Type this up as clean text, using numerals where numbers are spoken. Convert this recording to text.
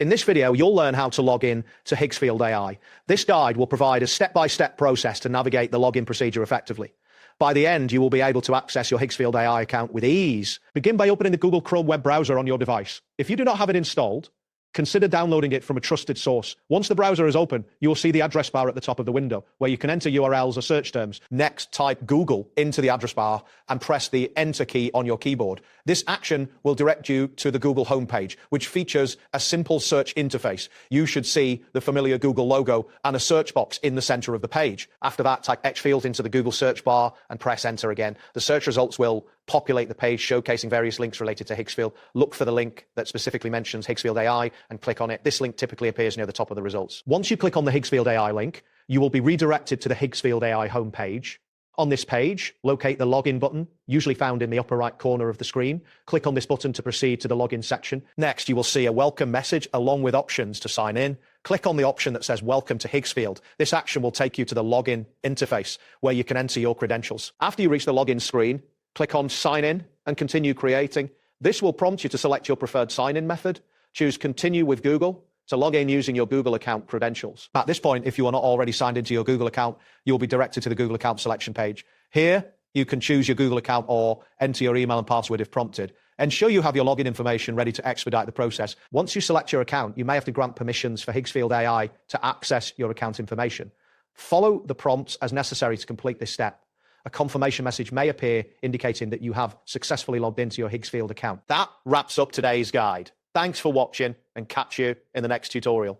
In this video, you'll learn how to log in to Higgsfield AI. This guide will provide a step-by-step process to navigate the login procedure effectively. By the end, you will be able to access your Higgsfield AI account with ease. Begin by opening the Google Chrome web browser on your device. If you do not have it installed, consider downloading it from a trusted source. Once the browser is open, you will see the address bar at the top of the window, where you can enter URLs or search terms. Next, type Google into the address bar and press the Enter key on your keyboard. This action will direct you to the Google homepage, which features a simple search interface. You should see the familiar Google logo and a search box in the center of the page. After that, type Higgsfield into the Google search bar and press Enter again. The search results will populate the page showcasing various links related to Higgsfield. Look for the link that specifically mentions Higgsfield AI and click on it. This link typically appears near the top of the results. Once you click on the Higgsfield AI link, you will be redirected to the Higgsfield AI homepage. On this page, locate the login button, usually found in the upper right corner of the screen. Click on this button to proceed to the login section. Next, you will see a welcome message along with options to sign in. Click on the option that says Welcome to Higgsfield. This action will take you to the login interface where you can enter your credentials. After you reach the login screen, click on Sign In and continue creating. This will prompt you to select your preferred sign-in method. Choose Continue with Google to log in using your Google account credentials. At this point, if you are not already signed into your Google account, you will be directed to the Google account selection page. Here, you can choose your Google account or enter your email and password if prompted. Ensure you have your login information ready to expedite the process. Once you select your account, you may have to grant permissions for Higgsfield AI to access your account information. Follow the prompts as necessary to complete this step. A confirmation message may appear indicating that you have successfully logged into your Higgsfield account. That wraps up today's guide. Thanks for watching and catch you in the next tutorial.